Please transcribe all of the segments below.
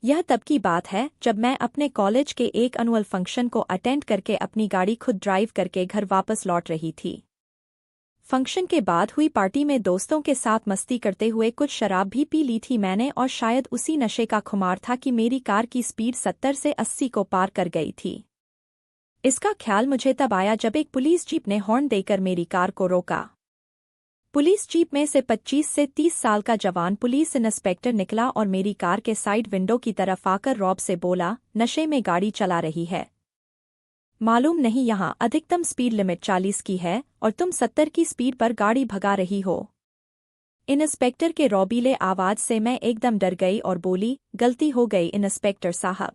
यह तब की बात है जब मैं अपने कॉलेज के एक एनुअल फंक्शन को अटेंड करके अपनी गाड़ी खुद ड्राइव करके घर वापस लौट रही थी। फंक्शन के बाद हुई पार्टी में दोस्तों के साथ मस्ती करते हुए कुछ शराब भी पी ली थी मैंने और शायद उसी नशे का खुमार था कि मेरी कार की स्पीड 70 से 80 को पार कर गई थी। इसका ख्याल मुझे तब आया जब एक पुलिस जीप ने हॉर्न देकर मेरी कार को रोका। पुलिस जीप में से 25 से 30 साल का जवान पुलिस इंस्पेक्टर निकला और मेरी कार के साइड विंडो की तरफ आकर रौब से बोला, नशे में गाड़ी चला रही है। मालूम नहीं यहाँ अधिकतम स्पीड लिमिट 40 की है और तुम 70 की स्पीड पर गाड़ी भगा रही हो। इंस्पेक्टर के रौबीले आवाज से मैं एकदम डर गई और बोली, गलती हो गई इंस्पेक्टर साहब।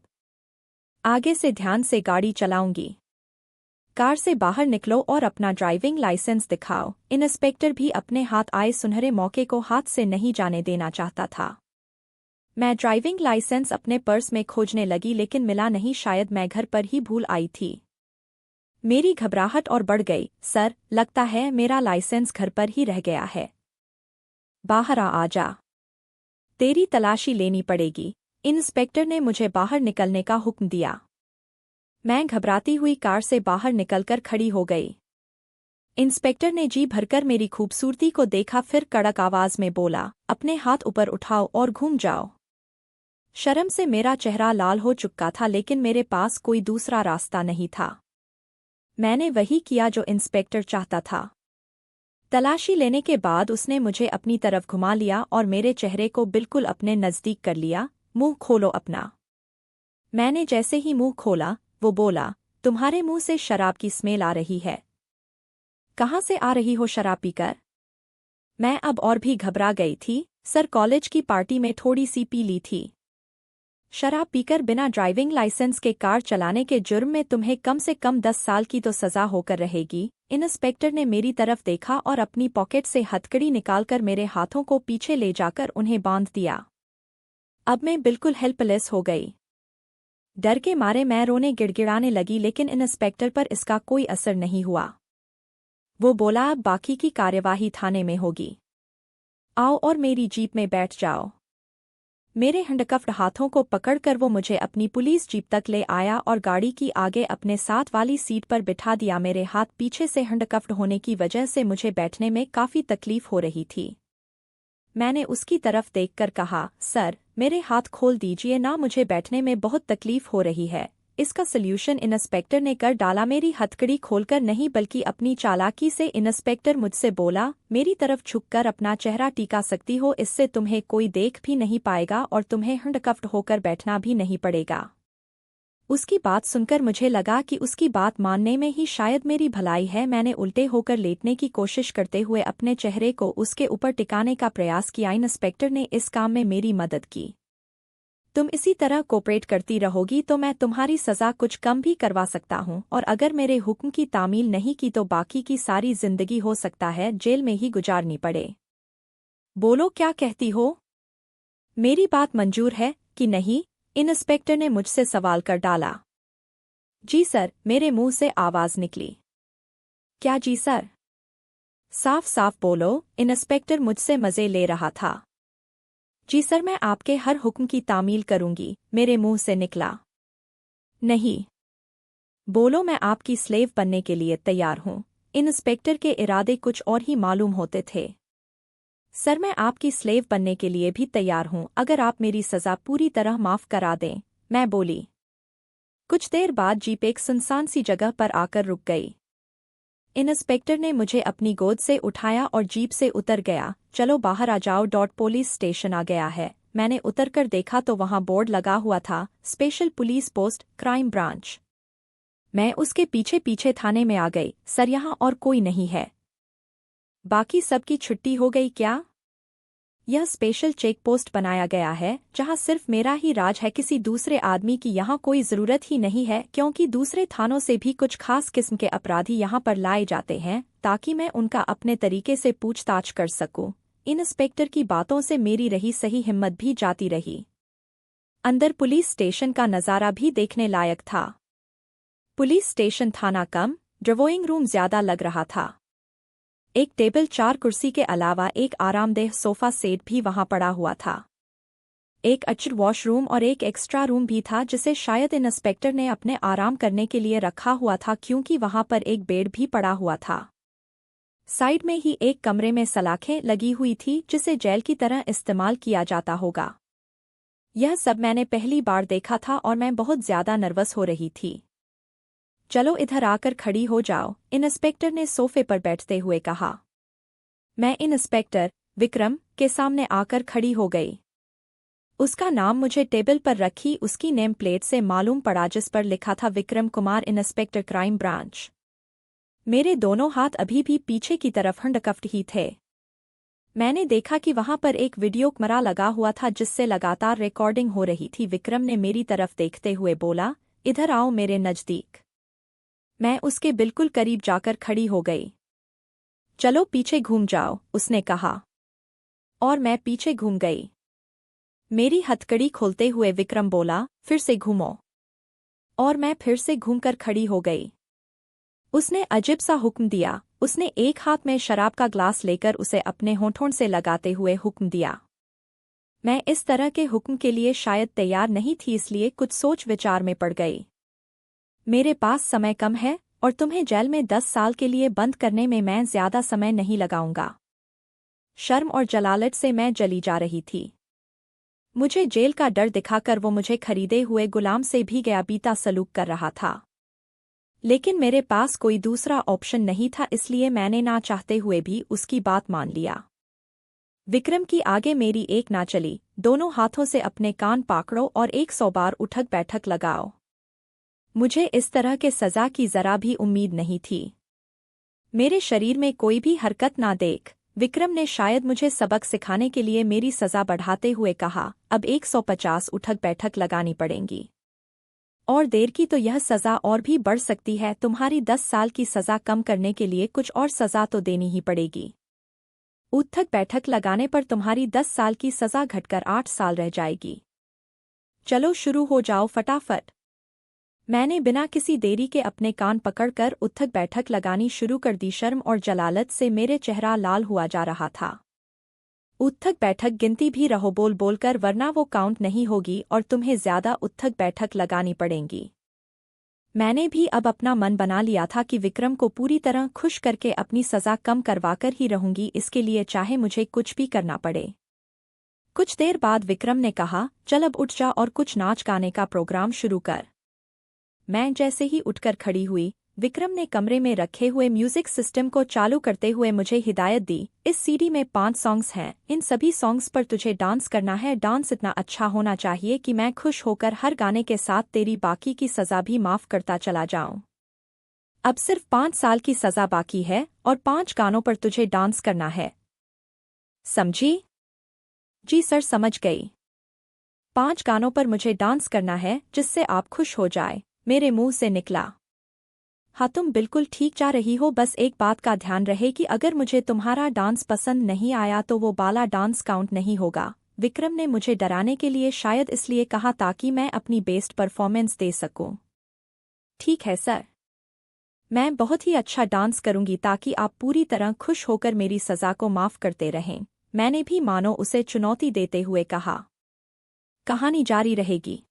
आगे से ध्यान से गाड़ी चलाऊंगी। कार से बाहर निकलो और अपना ड्राइविंग लाइसेंस दिखाओ। इंस्पेक्टर भी अपने हाथ आए सुनहरे मौके को हाथ से नहीं जाने देना चाहता था। मैं ड्राइविंग लाइसेंस अपने पर्स में खोजने लगी लेकिन मिला नहीं, शायद मैं घर पर ही भूल आई थी। मेरी घबराहट और बढ़ गई। सर, लगता है मेरा लाइसेंस घर पर ही रह गया है। बाहर आ जा, तेरी तलाशी लेनी पड़ेगी। इंस्पेक्टर ने मुझे बाहर निकलने का हुक्म दिया। मैं घबराती हुई कार से बाहर निकलकर खड़ी हो गई। इंस्पेक्टर ने जी भरकर मेरी खूबसूरती को देखा, फिर कड़क आवाज में बोला, अपने हाथ ऊपर उठाओ और घूम जाओ। शर्म से मेरा चेहरा लाल हो चुका था लेकिन मेरे पास कोई दूसरा रास्ता नहीं था। मैंने वही किया जो इंस्पेक्टर चाहता था। तलाशी लेने के बाद उसने मुझे अपनी तरफ घुमा लिया और मेरे चेहरे को बिल्कुल अपने नज़दीक कर लिया। मुंह खोलो अपना। मैंने जैसे ही मुंह खोला, वो बोला, तुम्हारे मुंह से शराब की स्मेल आ रही है। कहाँ से आ रही हो शराब पीकर? मैं अब और भी घबरा गई थी। सर, कॉलेज की पार्टी में थोड़ी सी पी ली थी। शराब पीकर बिना ड्राइविंग लाइसेंस के कार चलाने के जुर्म में तुम्हें कम से कम 10 साल की तो सजा होकर रहेगी। इंस्पेक्टर ने मेरी तरफ देखा और अपनी पॉकेट से हथकड़ी निकालकर मेरे हाथों को पीछे ले जाकर उन्हें बांध दिया। अब मैं बिल्कुल हेल्पलेस हो गई। डर के मारे मैं रोने गिड़गिड़ाने लगी लेकिन इंस्पेक्टर पर इसका कोई असर नहीं हुआ। वो बोला, अब बाकी की कार्यवाही थाने में होगी। आओ और मेरी जीप में बैठ जाओ। मेरे हैंडकफ्ड हाथों को पकड़कर वो मुझे अपनी पुलिस जीप तक ले आया और गाड़ी की आगे अपने साथ वाली सीट पर बिठा दिया। मेरे हाथ पीछे से हैंडकफ्ड होने की वजह से मुझे बैठने में काफ़ी तकलीफ हो रही थी। मैंने उसकी तरफ देखकर कहा, सर, मेरे हाथ खोल दीजिए ना, मुझे बैठने में बहुत तकलीफ हो रही है। इसका सल्यूशन इंस्पेक्टर ने कर डाला। मेरी हथकड़ी खोलकर नहीं बल्कि अपनी चालाकी से इंस्पेक्टर मुझसे बोला, मेरी तरफ झुककर अपना चेहरा टिका सकती हो, इससे तुम्हें कोई देख भी नहीं पाएगा और तुम्हें हैंडकफ्ड होकर बैठना भी नहीं पड़ेगा। उसकी बात सुनकर मुझे लगा कि उसकी बात मानने में ही शायद मेरी भलाई है। मैंने उल्टे होकर लेटने की कोशिश करते हुए अपने चेहरे को उसके ऊपर टिकाने का प्रयास किया। इंस्पेक्टर ने इस काम में मेरी मदद की। तुम इसी तरह कोऑपरेट करती रहोगी तो मैं तुम्हारी सज़ा कुछ कम भी करवा सकता हूँ और अगर मेरे हुक्म की तामील नहीं की तो बाकी की सारी जिंदगी हो सकता है जेल में ही गुजारनी पड़े। बोलो, क्या कहती हो? मेरी बात मंजूर है कि नहीं? इंस्पेक्टर ने मुझसे सवाल कर डाला। जी सर, मेरे मुंह से आवाज निकली। क्या जी सर? साफ साफ बोलो। इंस्पेक्टर मुझसे मजे ले रहा था। जी सर, मैं आपके हर हुक्म की तामील करूंगी, मेरे मुंह से निकला। नहीं। बोलो, मैं आपकी स्लेव बनने के लिए तैयार हूं। इंस्पेक्टर के इरादे कुछ और ही मालूम होते थे। सर, मैं आपकी स्लेव बनने के लिए भी तैयार हूं अगर आप मेरी सज़ा पूरी तरह माफ़ करा दें, मैं बोली। कुछ देर बाद जीप एक सुनसान सी जगह पर आकर रुक गई। इंस्पेक्टर ने मुझे अपनी गोद से उठाया और जीप से उतर गया। चलो बाहर आ जाओ, पुलिस स्टेशन आ गया है। मैंने उतरकर देखा तो वहां बोर्ड लगा हुआ था, special police post, crime branch. मैं उसके पीछे पीछे थाने में आ गई। सर, यहाँ और कोई नहीं है? बाकी सबकी छुट्टी हो गई क्या? यह स्पेशल चेक पोस्ट बनाया गया है जहां सिर्फ मेरा ही राज है, किसी दूसरे आदमी की यहाँ कोई ज़रूरत ही नहीं है क्योंकि दूसरे थानों से भी कुछ खास किस्म के अपराधी यहाँ पर लाए जाते हैं ताकि मैं उनका अपने तरीके से पूछताछ कर सकूं। इंस्पेक्टर की बातों से मेरी रही सही हिम्मत भी जाती रही। अंदर पुलिस स्टेशन का नज़ारा भी देखने लायक था। पुलिस स्टेशन थाना कम, ड्राइंग रूम ज्यादा लग रहा था। एक टेबल, 4 कुर्सी के अलावा एक आरामदेह सोफा सेट भी वहां पड़ा हुआ था। एक अटैच्ड वॉशरूम और एक एक्स्ट्रा रूम भी था जिसे शायद इंस्पेक्टर ने अपने आराम करने के लिए रखा हुआ था क्योंकि वहां पर एक बेड भी पड़ा हुआ था। साइड में ही एक कमरे में सलाखें लगी हुई थी जिसे जेल की तरह इस्तेमाल किया जाता होगा। यह सब मैंने पहली बार देखा था और मैं बहुत ज्यादा नर्वस हो रही थी। चलो इधर आकर खड़ी हो जाओ, इंस्पेक्टर ने सोफे पर बैठते हुए कहा। मैं इंस्पेक्टर विक्रम के सामने आकर खड़ी हो गई। उसका नाम मुझे टेबल पर रखी उसकी नेम प्लेट से मालूम पड़ा जिस पर लिखा था Vikram Kumar, inspector crime branch. मेरे दोनों हाथ अभी भी पीछे की तरफ हंडकफ्ड ही थे। मैंने देखा कि वहां पर एक वीडियो कैमरा लगा हुआ था जिससे लगातार रिकॉर्डिंग हो रही थी। विक्रम ने मेरी तरफ देखते हुए बोला, इधर आओ मेरे नजदीक। मैं उसके बिल्कुल करीब जाकर खड़ी हो गई। चलो पीछे घूम जाओ, उसने कहा। और मैं पीछे घूम गई। मेरी हथकड़ी खोलते हुए विक्रम बोला, फिर से घूमो। और मैं फिर से घूमकर खड़ी हो गई। उसने अजीब सा हुक्म दिया। उसने एक हाथ में शराब का ग्लास लेकर उसे अपने होठों से लगाते हुए हुक्म दिया। मैं इस तरह के हुक्म के लिए शायद तैयार नहीं थी, इसलिए कुछ सोच विचार में पड़ गई। मेरे पास समय कम है और तुम्हें जेल में 10 साल के लिए बंद करने में मैं ज्यादा समय नहीं लगाऊंगा। शर्म और जलालत से मैं जली जा रही थी। मुझे जेल का डर दिखाकर वो मुझे खरीदे हुए गुलाम से भी गया बीता सलूक कर रहा था। लेकिन मेरे पास कोई दूसरा ऑप्शन नहीं था, इसलिए मैंने ना चाहते हुए भी उसकी बात मान लिया। विक्रम की आगे मेरी एक ना चली। दोनों हाथों से अपने कान पकड़ो और 100 बार उठक बैठक लगाओ। मुझे इस तरह के सजा की जरा भी उम्मीद नहीं थी। मेरे शरीर में कोई भी हरकत ना देख विक्रम ने शायद मुझे सबक सिखाने के लिए मेरी सजा बढ़ाते हुए कहा, अब 150 उठक बैठक लगानी पड़ेंगी। और देर की तो यह सजा और भी बढ़ सकती है। तुम्हारी 10 साल की सजा कम करने के लिए कुछ और सजा तो देनी ही पड़ेगी। उठक बैठक लगाने पर तुम्हारी 10 साल की सजा घटकर 8 साल रह जाएगी। चलो शुरू हो जाओ फटाफट। मैंने बिना किसी देरी के अपने कान पकड़कर उठक बैठक लगानी शुरू कर दी। शर्म और जलालत से मेरे चेहरा लाल हुआ जा रहा था। उठक बैठक गिनती भी रहो बोल बोलकर, वरना वो काउंट नहीं होगी और तुम्हें ज्यादा उठक बैठक लगानी पड़ेंगी। मैंने भी अब अपना मन बना लिया था कि विक्रम को पूरी तरह खुश करके अपनी सजा कम करवाकर ही रहूंगी, इसके लिए चाहे मुझे कुछ भी करना पड़े। कुछ देर बाद विक्रम ने कहा, चल अब उठ जा और कुछ नाच गाने का प्रोग्राम शुरू कर। मैं जैसे ही उठकर खड़ी हुई, विक्रम ने कमरे में रखे हुए म्यूजिक सिस्टम को चालू करते हुए मुझे हिदायत दी, इस सीडी में 5 सॉन्ग्स हैं, इन सभी सॉन्ग्स पर तुझे डांस करना है। डांस इतना अच्छा होना चाहिए कि मैं खुश होकर हर गाने के साथ तेरी बाकी की सजा भी माफ करता चला जाऊं। अब सिर्फ 5 साल की सजा बाकी है और 5 गानों पर तुझे डांस करना है, समझी? जी सर, समझ गई। 5 गानों पर मुझे डांस करना है जिससे आप खुश हो जाए, मेरे मुंह से निकला। हाँ, तुम बिल्कुल ठीक जा रही हो, बस एक बात का ध्यान रहे कि अगर मुझे तुम्हारा डांस पसंद नहीं आया तो वो बाला डांस काउंट नहीं होगा। विक्रम ने मुझे डराने के लिए शायद इसलिए कहा ताकि मैं अपनी बेस्ट परफॉर्मेंस दे सकूं। ठीक है सर, मैं बहुत ही अच्छा डांस करूंगी ताकि आप पूरी तरह खुश होकर मेरी सजा को माफ करते रहें। मैंने भी मानो उसे चुनौती देते हुए कहा। कहानी जारी रहेगी।